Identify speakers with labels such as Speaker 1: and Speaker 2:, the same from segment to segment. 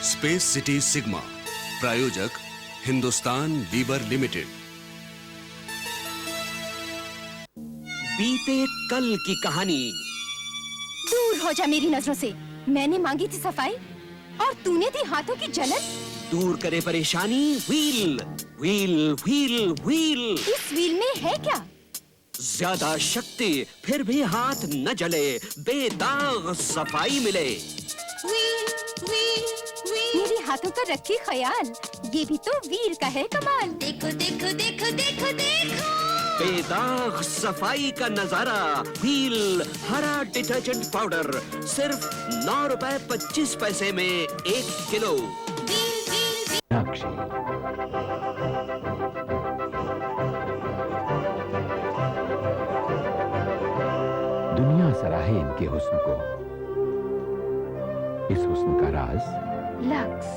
Speaker 1: Space city sigma, प्रायोजक Hindustan liver limited.
Speaker 2: बीते कल की कहानी।
Speaker 3: दूर हो जा मेरी नजरों से। मैंने मांगी थी सफाई और तूने दी हाथों की जलन।
Speaker 2: दूर करे परेशानी व्हील व्हील व्हील व्हील।
Speaker 3: इस व्हील में है क्या?
Speaker 2: ज्यादा शक्ति फिर भी हाथ न जले, बेदाग सफाई मिले।
Speaker 3: Wheel wheel wheel. मेरे हाथों पर रखी ख्याल, ये भी तो वीर का है कमाल। देखो देखो देखो देखो देखो,
Speaker 2: बेदाग सफाई का नजारा। व्हील हरा डिटर्जेंट पाउडर सिर्फ 9 रुपए 25 पैसे में 1 किलो।
Speaker 4: दुनिया सराहे इनके हुस्न को। इस हुस्न का राज
Speaker 3: लक्स,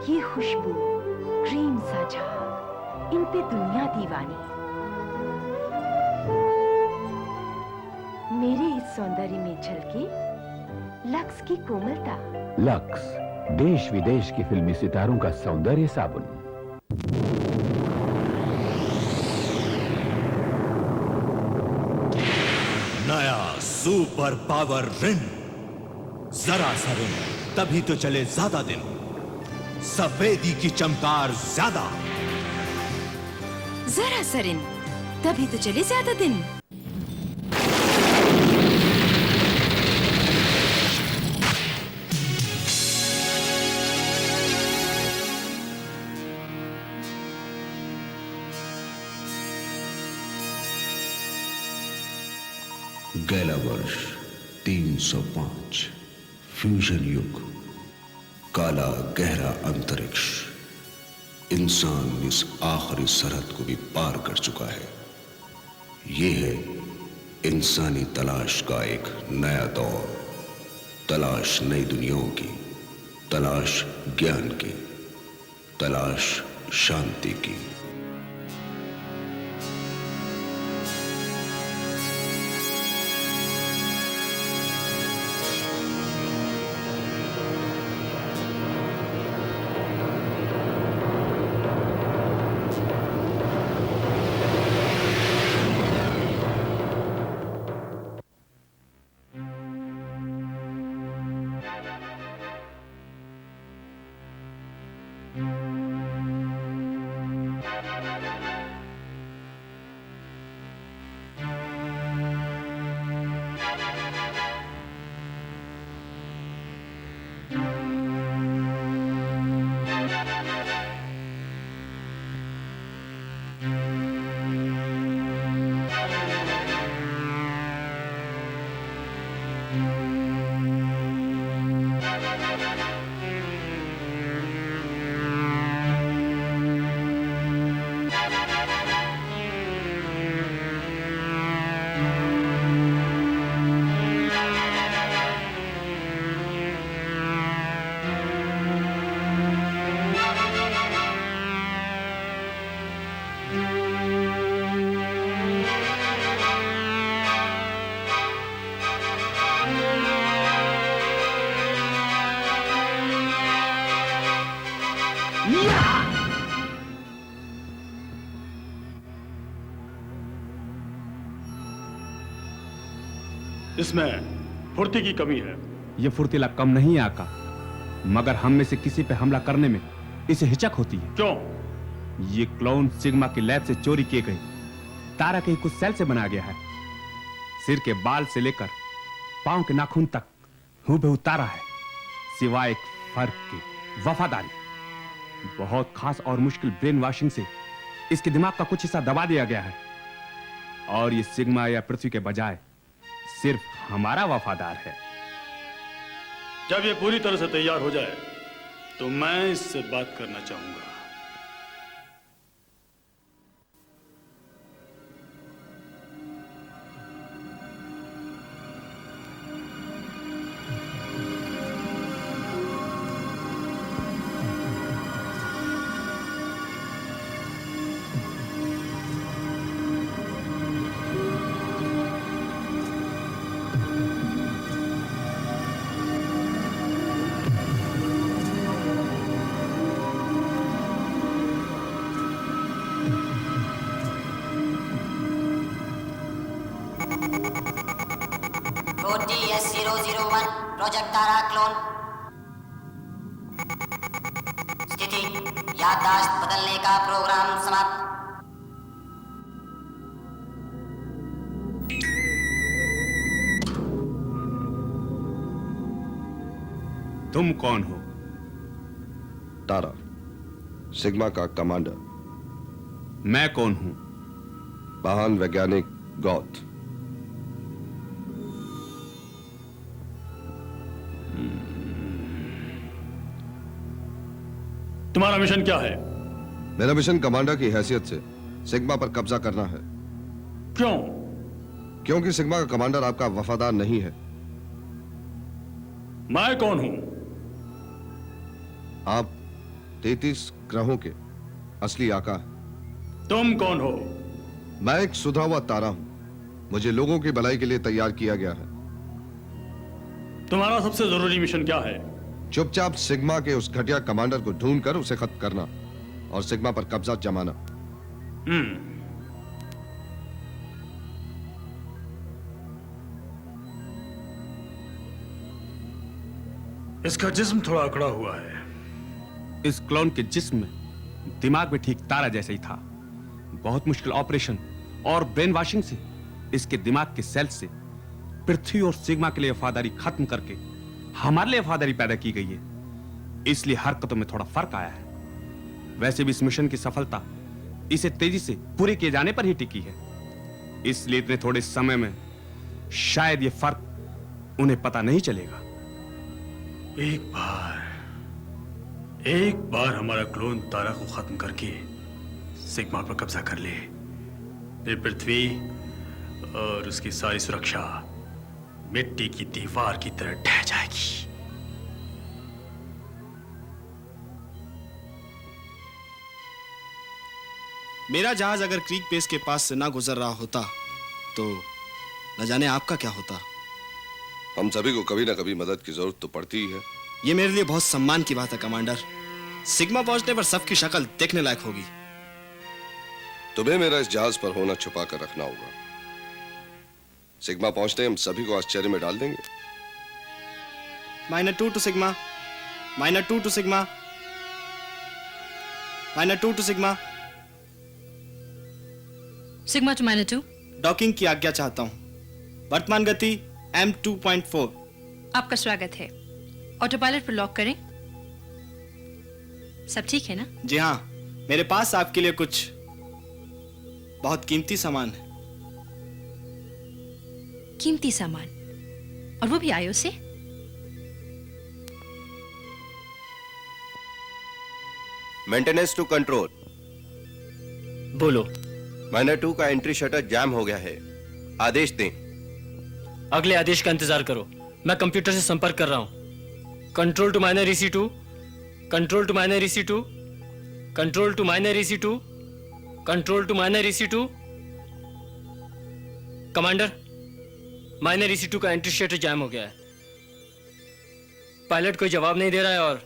Speaker 3: ये खुशबू क्रीम सा जहां, इन पे दुनिया दीवानी। मेरे इस सौंदर्य में झलके लक्स की कोमलता।
Speaker 4: लक्स, देश विदेश के फिल्मी सितारों का सौंदर्य साबुन।
Speaker 5: नया सुपर पावर रिन, जरा सा रिन तभी तो चले ज्यादा दिन, सफेदी की चमकार ज्यादा।
Speaker 3: जरा सरिन तभी तो चले ज्यादा दिन।
Speaker 1: गैला वर्ष 305, फ्यूजन युग, काला गहरा अंतरिक्ष। इंसान इस आखिरी सरहद को भी पार कर चुका है। ये है इंसानी तलाश का एक नया दौर। तलाश नई दुनियाओं की, तलाश ज्ञान की, तलाश शांति की।
Speaker 6: इसमें फुर्ती की कमी है।
Speaker 7: ये फुर्तीला कम नहीं है आका, मगर हम में से किसी पे हमला करने में इसे हिचक होती है।
Speaker 6: क्यों?
Speaker 7: ये क्लोन सिग्मा की लैब से चोरी किए गए तारा के कुछ सेल से बनाया गया है। सिर के बाल से लेकर पांव के नाखून तक हूबहू तारा है, सिवाय एक फर्क की, वफादारी। बहुत खास और मुश्किल ब्रेन वॉशिंग से इसके दिमाग का कुछ हिस्सा दबा दिया गया है और ये सिग्मा या पृथ्वी के बजाय सिर्फ हमारा वफादार है।
Speaker 6: जब ये पूरी तरह से तैयार हो जाए तो मैं इससे बात करना चाहूंगा।
Speaker 8: OTS-001 प्रोजेक्ट तारा क्लोन। स्थिति याददाश्त बदलने का प्रोग्राम समाप्त।
Speaker 7: तुम कौन हो?
Speaker 9: तारा, सिग्मा का कमांडर।
Speaker 7: मैं कौन हूं?
Speaker 9: महान वैज्ञानिक गौत।
Speaker 6: तुम्हारा मिशन क्या है?
Speaker 9: मेरा मिशन कमांडर की हैसियत से सिग्मा पर कब्जा करना है।
Speaker 6: क्यों?
Speaker 9: क्योंकि सिग्मा का कमांडर आपका वफादार नहीं है।
Speaker 6: मैं कौन हूं?
Speaker 9: आप 33 ग्रहों के असली आका हैं।
Speaker 6: तुम कौन हो?
Speaker 9: मैं एक सुधा हुआ तारा हूं। मुझे लोगों की भलाई के लिए तैयार किया गया है।
Speaker 6: तुम्हारा सबसे जरूरी मिशन क्या है?
Speaker 9: चुपचाप सिग्मा के उस घटिया कमांडर को ढूंढकर उसे खत्म करना और सिग्मा पर कब्जा जमाना।
Speaker 6: इसका जिस्म थोड़ा अकड़ा हुआ है।
Speaker 7: इस क्लोन के जिस्म में दिमाग में ठीक तारा जैसा ही था। बहुत मुश्किल ऑपरेशन और ब्रेन वॉशिंग से इसके दिमाग के सेल से पृथ्वी और सिग्मा के लिए वफादारी खत्म करके हमारे लिए वफादारी पैदा की गई है। इसलिए हरकतों में थोड़ा फर्क आया है। वैसे भी इस मिशन की सफलता इसे तेजी से पूरे किए जाने पर ही टिकी है। इसलिए इतने थोड़े समय में शायद ये फर्क उन्हें पता नहीं चलेगा।
Speaker 6: एक बार हमारा क्लोन तारा को खत्म करके सिग्मा पर कब्जा कर ले, फिर पृथ्वी और उसकी सारी सुरक्षा मिट्टी की दीवार की तरह ढह जाएगी।
Speaker 10: मेरा जहाज अगर क्रीक बेस के पास से ना गुजर रहा होता तो न जाने आपका क्या होता।
Speaker 9: हम सभी को कभी ना कभी मदद की जरूरत तो पड़ती ही है।
Speaker 10: ये मेरे लिए बहुत सम्मान की बात है कमांडर। सिग्मा पहुंचने पर सबकी शक्ल देखने लायक होगी।
Speaker 9: तुम्हें मेरा इस जहाज पर होना छुपा कर रखना होगा। सिग्मा पहुंचते हम सभी को आश्चर्य में डाल देंगे।
Speaker 10: -2 to Sigma, -2 to Sigma, -2 to Sigma.
Speaker 11: Sigma to -2।
Speaker 10: Docking की आज्ञा चाहता हूं। वर्तमान गति M2.4।
Speaker 11: आपका स्वागत है। ऑटो पायलट पर लॉक करें। सब ठीक है ना?
Speaker 10: जी हाँ, मेरे पास आपके लिए कुछ बहुत कीमती सामान है।
Speaker 11: कीमती सामान? और वो भी आयो से?
Speaker 12: Maintenance to control.
Speaker 13: बोलो।
Speaker 12: -2 का एंट्री शटर जैम हो गया है। आदेश दें।
Speaker 13: अगले आदेश का इंतजार करो। मैं कंप्यूटर से संपर्क कर रहा हूं। Control to minor EC2, control to minor EC2, control to minor EC2, control to minor EC2। Commander, minor EC2 का एंट्री शटर जैम हो गया है। पायलट कोई जवाब नहीं दे रहा है और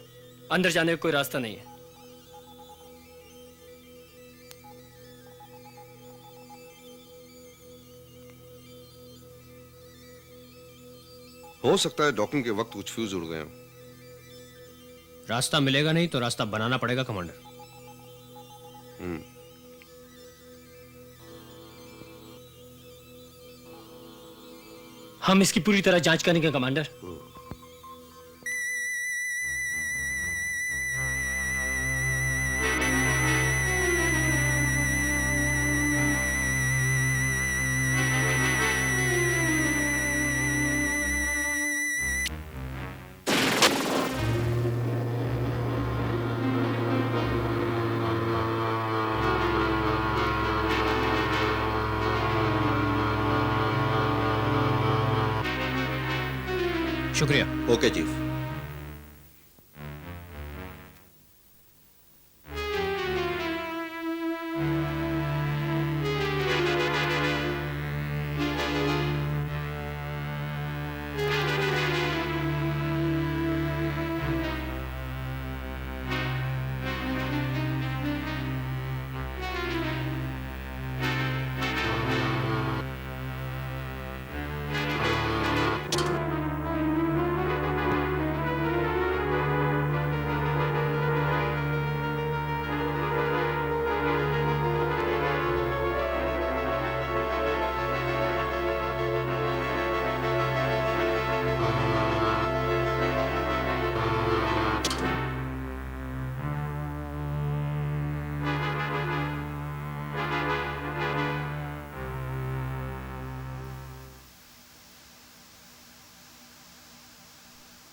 Speaker 13: अंदर जाने का कोई रास्ता नहीं है।
Speaker 9: हो सकता है डॉकिंग के वक्त कुछ फ्यूज उड़ गए हों।
Speaker 13: रास्ता मिलेगा नहीं तो रास्ता बनाना पड़ेगा कमांडर। हम इसकी पूरी तरह जांच करेंगे कमांडर। शुक्रिया।
Speaker 12: Okay chief.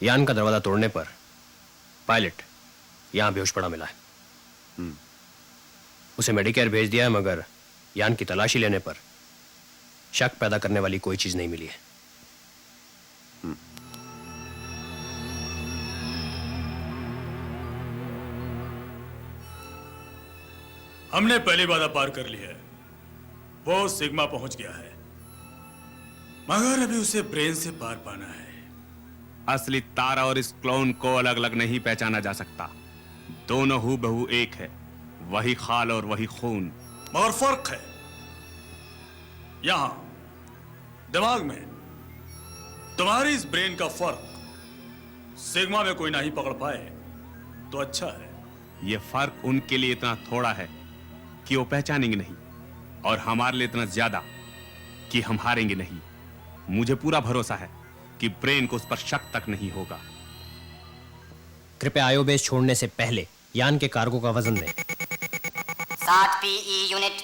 Speaker 13: यान का दरवाजा तोड़ने पर पायलट यहां बेहोश पड़ा मिला है। उसे मेडिकेयर भेज दिया है, मगर यान की तलाशी लेने पर शक पैदा करने वाली कोई चीज नहीं मिली है।
Speaker 6: हमने पहली बाधा पार कर ली है, वो सिग्मा पहुंच गया है, मगर अभी उसे ब्रेन से पार पाना है।
Speaker 7: असली तारा और इस क्लोन को अलग अलग नहीं पहचाना जा सकता। दोनों हूबहू एक है, वही खाल और वही खून।
Speaker 6: मगर फर्क है यहां दिमाग में। तुम्हारी इस ब्रेन का फर्क सिग्मा में कोई नहीं पकड़ पाए तो अच्छा है।
Speaker 7: ये फर्क उनके लिए इतना थोड़ा है कि वो पहचानेंगे नहीं, और हमारे लिए इतना ज्यादा कि हम हारेंगे नहीं। मुझे पूरा भरोसा है कि ब्रेन को उस पर शक तक नहीं होगा।
Speaker 13: कृपया आयोबेस छोड़ने से पहले यान के कार्गो का वजन दें।
Speaker 8: 60 PE यूनिट।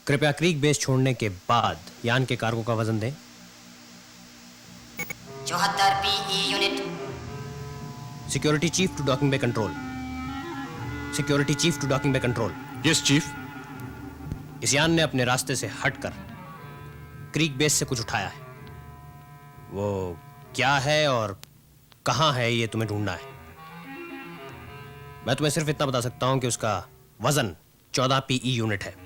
Speaker 13: कृपया क्रीक बेस छोड़ने के बाद यान के कार्गो का वजन दें।
Speaker 8: 74 PE unit.
Speaker 13: Security chief to docking bay control. Security chief to docking bay control.
Speaker 10: Yes chief.
Speaker 13: इस यान ने अपने रास्ते से हटकर क्रीक बेस से कुछ उठाया है। वो क्या है और कहां है ये तुम्हें ढूंढना है। मैं तुम्हें सिर्फ इतना बता सकता हूं कि उसका वजन 14 PE यूनिट है।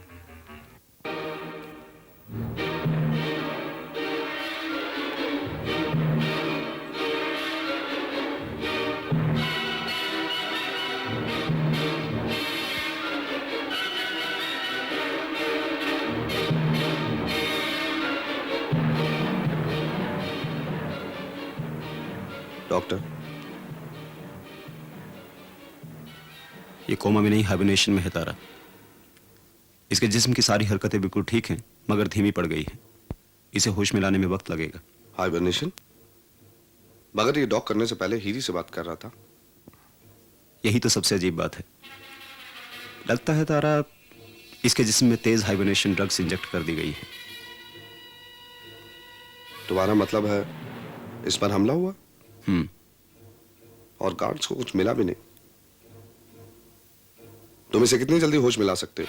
Speaker 9: डॉक्टर,
Speaker 14: ये कोमा में नहीं, हाइबरनेशन में है तारा। इसके जिस्म की सारी हरकतें बिल्कुल ठीक हैं, मगर धीमी पड़ गई हैं। इसे होश में लाने में वक्त लगेगा।
Speaker 9: हाइबरनेशन? मगर ये डॉक करने से पहले हीरी से बात कर रहा था।
Speaker 14: यही तो सबसे अजीब बात है। लगता है तारा इसके जिस्म में तेज हाइबरनेशन ड्रग्स इंजेक्ट कर दी गई है।
Speaker 9: तुम्हारा मतलब है इस पर हमला हुआ? और गार्ड्स को कुछ मिला भी नहीं। तुम इसे कितनी जल्दी होश मिला सकते हो?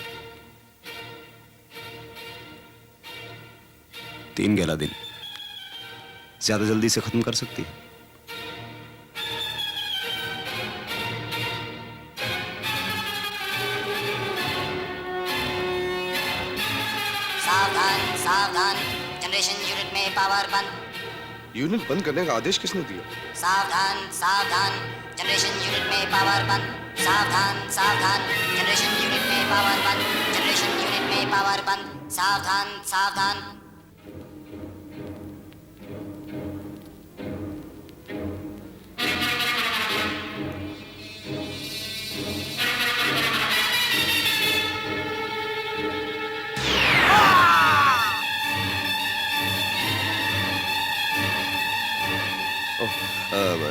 Speaker 14: 3-11 दिन। ज्यादा जल्दी से खत्म कर सकती है।
Speaker 8: सावधान सावधान, जनरेशन यूनिट में पावर बंद।
Speaker 9: यूनिट बंद करने का आदेश किसने दिया?
Speaker 8: सावधान सावधान, जनरेशन यूनिट में पावर बंद। सावधान सावधान, जनरेशन यूनिट में पावर बंद। जनरेशन यूनिट में पावर बंद। सावधान सावधान।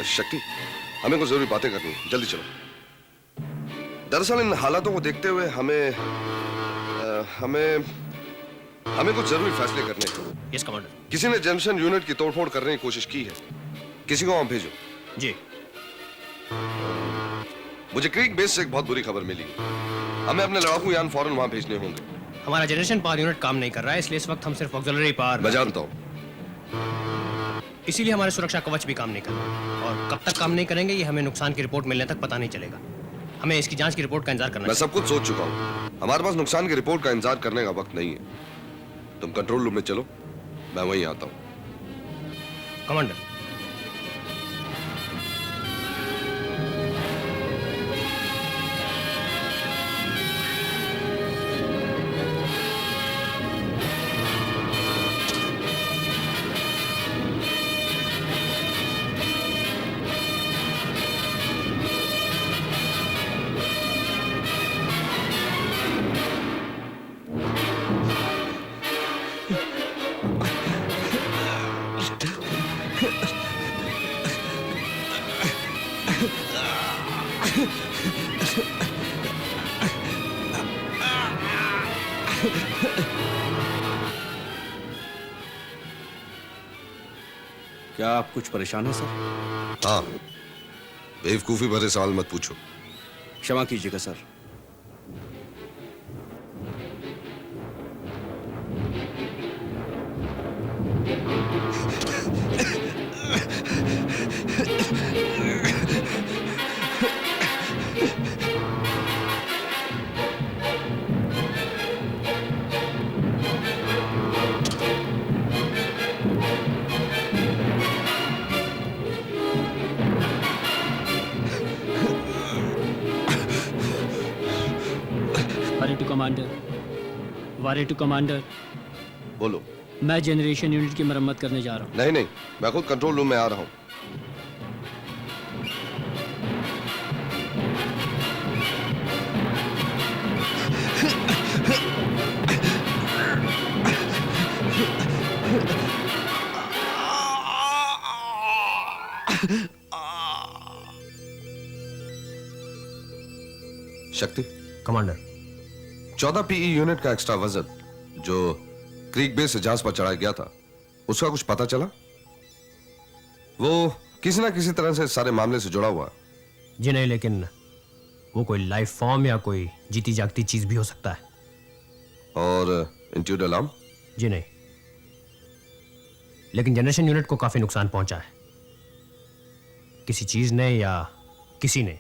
Speaker 9: शक्ति, हमें कुछ जरूरी बातें करनी है, जल्दी चलो। दरअसल इन हालातों को देखते हुए हमें कुछ जरूरी फैसले करने हैं।
Speaker 13: Yes commander.
Speaker 9: किसी ने जनरेशन यूनिट की तोड़फोड़ करने की कोशिश की है। किसी को वहां भेजो।
Speaker 13: जी।
Speaker 9: मुझे क्रीक बेस से एक बहुत बुरी खबर मिली। हमें अपने लड़ाकू यान फौरन वहां भेजने होंगे।
Speaker 13: हमारा जनरेशन पावर यूनिट काम नहीं कर रहा है, इसलिए इस वक्त हम सिर्फ ऑक्सिलरी पावर।
Speaker 9: मैं जानता हूं।
Speaker 13: इसीलिए हमारे सुरक्षा कवच भी काम नहीं कर रहा, और कब तक काम नहीं करेंगे ये हमें नुकसान की रिपोर्ट मिलने तक पता नहीं चलेगा। हमें इसकी जांच की रिपोर्ट का इंतजार करना
Speaker 9: मैं सब कुछ सोच चुका हूं। हमारे पास नुकसान की रिपोर्ट का इंतजार करने का वक्त नहीं है। तुम कंट्रोल रूम में चलो, मैं वहीं आता हूं।
Speaker 13: कमांडर।
Speaker 10: क्या आप कुछ परेशान हैं सर?
Speaker 9: हाँ, बेवकूफी भरे सवाल मत पूछो।
Speaker 10: क्षमा कीजिएगा सर।
Speaker 13: वारे टू कमांडर।
Speaker 9: बोलो।
Speaker 13: मैं जनरेशन यूनिट की मरम्मत करने जा रहा हूँ।
Speaker 9: नहीं, मैं खुद कंट्रोल रूम में आ रहा हूँ। शक्ति।
Speaker 15: कमांडर।
Speaker 9: 14 पीई यूनिट का एक्स्ट्रा वजन जो क्रीक बेस से जहाज पर चढ़ाया गया था, उसका कुछ पता चला? वो किसी ना किसी तरह से सारे मामले से जुड़ा हुआ।
Speaker 15: जी नहीं, लेकिन वो कोई लाइफ फॉर्म या कोई जीती जागती चीज भी हो सकता है।
Speaker 9: और इंट्यूड अलार्म?
Speaker 15: जी नहीं, लेकिन जनरेशन यूनिट को काफी नुकसान पहुंचा है। किसी चीज ने या किसी ने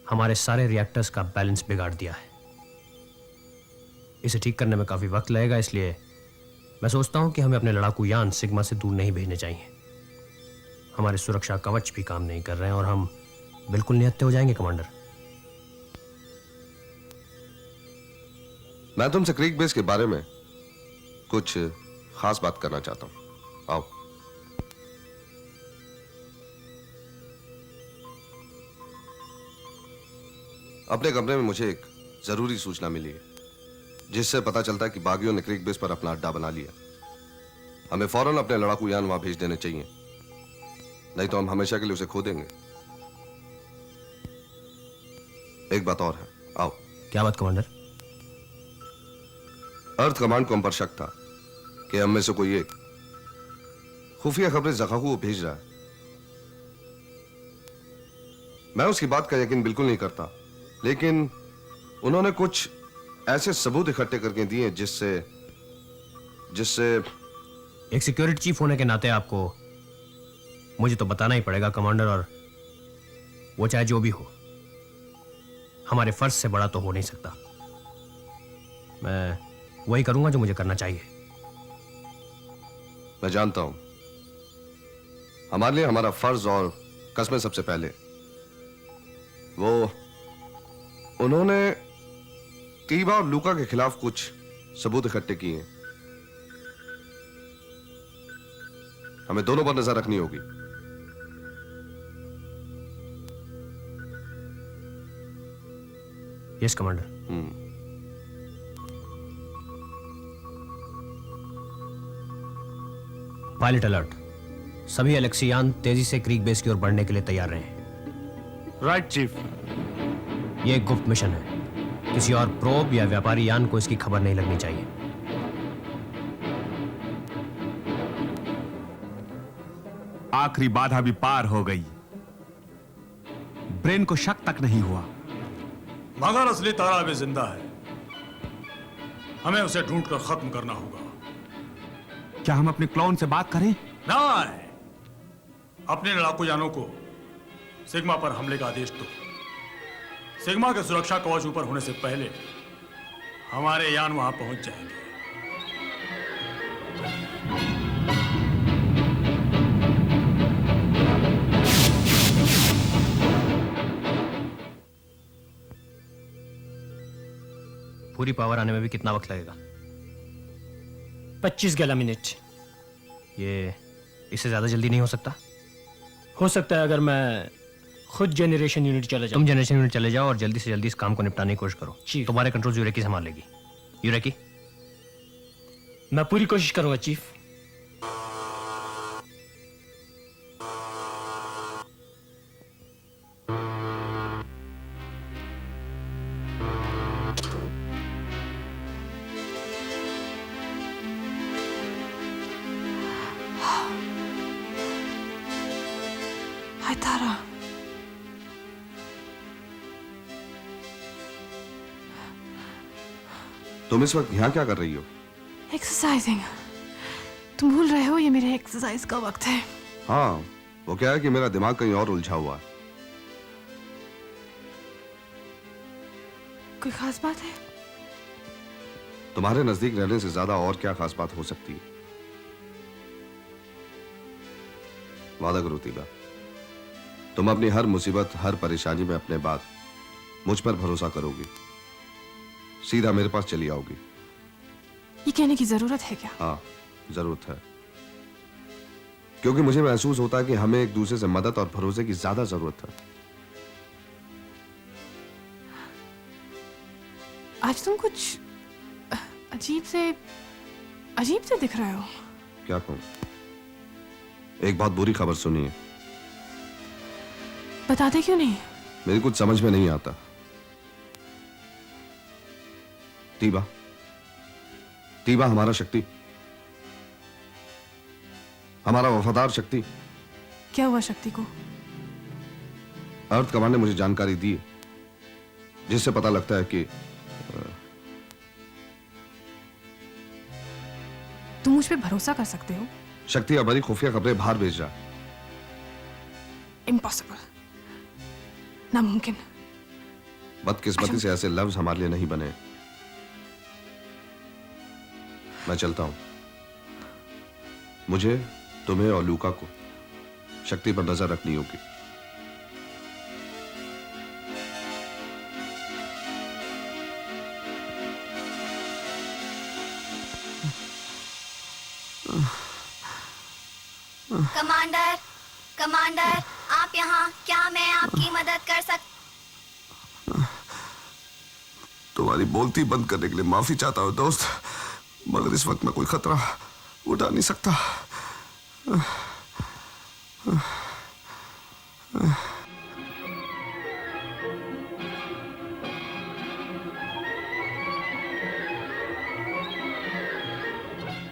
Speaker 15: हमारे सारे रिएक्टर्स का बैलेंस बिगाड़ दिया है। इसे ठीक करने में काफी वक्त लगेगा, इसलिए मैं सोचता हूं कि हमें अपने लड़ाकू यान सिग्मा से दूर नहीं भेजने चाहिए। हमारे सुरक्षा कवच भी काम नहीं कर रहे हैं और हम बिल्कुल निहत्थे हो जाएंगे कमांडर।
Speaker 9: मैं तुमसे क्रीक बेस के बारे में कुछ खास बात करना चाहता हूं। आओ। अपने कमरे में मुझे एक जरूरी सूचना मिली है, जिससे पता चलता है कि बागियों ने क्रीक बेस पर अपना अड्डा बना लिया। हमें फौरन अपने लड़ाकू यान वहां भेज देने चाहिए, नहीं तो हम हमेशा के लिए उसे खो देंगे। एक बात और है, आओ।
Speaker 15: क्या बात कमांडर?
Speaker 9: अर्थ कमांड को हम पर शक था कि हम में से कोई एक खुफिया खबरें ज़खाकू को भेज रहा है। मैं उसकी बात का यकीन बिल्कुल नहीं करता, लेकिन उन्होंने कुछ ऐसे सबूत इकट्ठे करके दिए जिससे
Speaker 15: एक सिक्योरिटी चीफ होने के नाते आपको मुझे तो बताना ही पड़ेगा कमांडर, और वो चाहे जो भी हो हमारे फर्ज से बड़ा तो हो नहीं सकता। मैं वही करूंगा जो मुझे करना चाहिए।
Speaker 9: मैं जानता हूं, हमारे लिए हमारा फर्ज और कस्में सबसे पहले। उन्होंने टीबा और लूका के खिलाफ कुछ सबूत इकट्ठे किए। हमें दोनों पर नजर रखनी होगी।
Speaker 15: Yes commander. Pilot alert. सभी एलेक्सियान तेजी से क्रीक बेस की ओर बढ़ने के लिए तैयार रहें।
Speaker 6: Right chief.
Speaker 15: यह एक गुप्त मिशन है, किसी और प्रोब या व्यापारी यान को इसकी खबर नहीं लगनी चाहिए।
Speaker 7: आखिरी बाधा भी पार हो गई। ब्रेन को शक तक नहीं हुआ,
Speaker 6: मगर असली तारा अभी जिंदा है। हमें उसे ढूंढकर खत्म करना होगा।
Speaker 7: क्या हम अपने क्लोन से बात करें?
Speaker 6: नहीं, अपने लड़ाकू यानों को सिग्मा पर हमले का आदेश दो। सिग्मा के सुरक्षा कवच ऊपर होने से पहले हमारे यान वहां पहुंच जाएंगे।
Speaker 15: पूरी पावर आने में भी कितना वक्त लगेगा?
Speaker 13: 25 मिनट।
Speaker 15: ये इससे ज्यादा जल्दी नहीं हो सकता?
Speaker 13: हो सकता है अगर मैं खुद जनरेशन यूनिट चले जाऊं।
Speaker 15: तुम जनरेशन यूनिट चले जाओ और जल्दी से जल्दी इस काम को निपटाने की कोशिश करो। तुम्हारे कंट्रोल यूरेकी संभाल लेगी। यूरेकी,
Speaker 13: मैं पूरी कोशिश करूंगा चीफ।
Speaker 16: तारा,
Speaker 9: तुम इस वक्त यहाँ क्या कर रही हो?
Speaker 16: एक्सरसाइजिंग। तुम भूल रहे हो ये मेरे एक्सरसाइज का वक्त है।
Speaker 9: हाँ, वो क्या है कि मेरा दिमाग कहीं और उलझा हुआ है।
Speaker 16: कोई खास बात है?
Speaker 9: तुम्हारे नजदीक रहने से ज्यादा और क्या खास बात हो सकती है? वादा करो तीबा, तुम अपनी हर मुसीबत, हर परेशानी में अपने बाद मुझ पर भरोसा करोगी, सीधा मेरे पास चली आओगी।
Speaker 16: ये कहने की जरूरत है क्या?
Speaker 9: हाँ, जरूरत है, क्योंकि मुझे महसूस होता है कि हमें एक दूसरे से मदद और भरोसे की ज्यादा जरूरत है।
Speaker 16: आज तुम कुछ अजीब से दिख रहे हो।
Speaker 9: क्या कहूं? एक बहुत बुरी खबर सुनी है।
Speaker 16: बताते क्यों नहीं?
Speaker 9: मेरी कुछ समझ में नहीं आता। तीबा, तीबा हमारा शक्ति, हमारा वफादार शक्ति।
Speaker 16: क्या हुआ शक्ति को?
Speaker 9: अर्थ कमांड ने मुझे जानकारी दी है, जिससे पता लगता है कि
Speaker 16: तुम मुझ पे भरोसा कर सकते हो?
Speaker 9: शक्ति हमारी खुफिया खबरें बाहर भेज रहा है।
Speaker 16: इम्पॉसिबल, नामुमकिन।
Speaker 9: बदकिस्मती से ऐसे लफ्ज हमारे लिए नहीं बने। मैं चलता हूं। मुझे, तुम्हें और लूका को शक्ति पर नजर रखनी होगी।
Speaker 3: कमांडर, आप यहाँ? क्या मैं आपकी मदद कर
Speaker 9: तुम्हारी बोलती बंद करने के लिए माफी चाहता हूं दोस्त, मगर इस वक्त मैं कोई खतरा उठा नहीं सकता।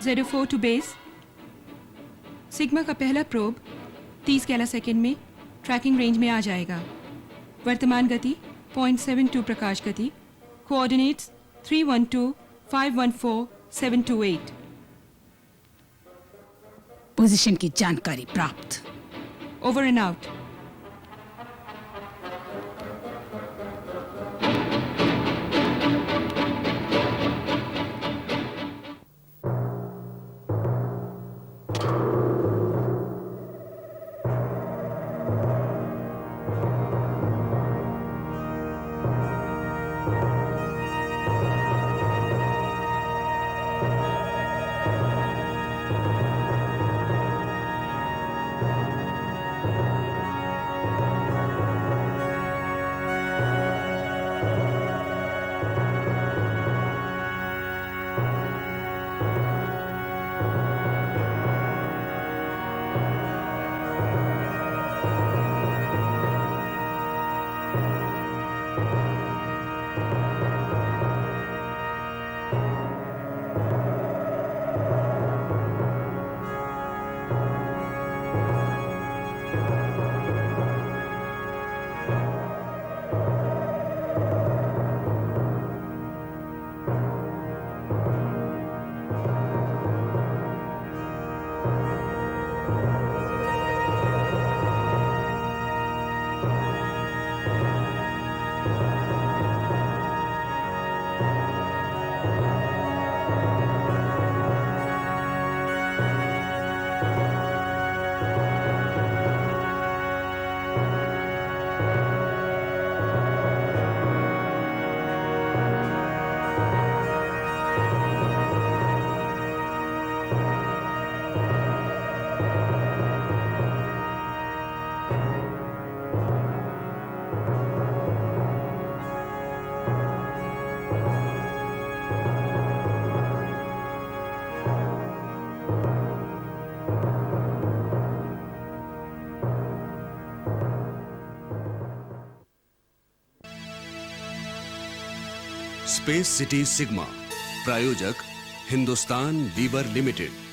Speaker 17: Z4 to base. सिग्मा का पहला प्रोब 30 गैला सेकेंड में ट्रैकिंग रेंज में आ जाएगा। वर्तमान गति 0.72 प्रकाश गति। कोऑर्डिनेट्स 312, 514, 728।
Speaker 18: पोजीशन की जानकारी प्राप्त।
Speaker 17: Over and out.
Speaker 1: Space city sigma, प्रायोजक हिंदुस्तान लीवर लिमिटेड।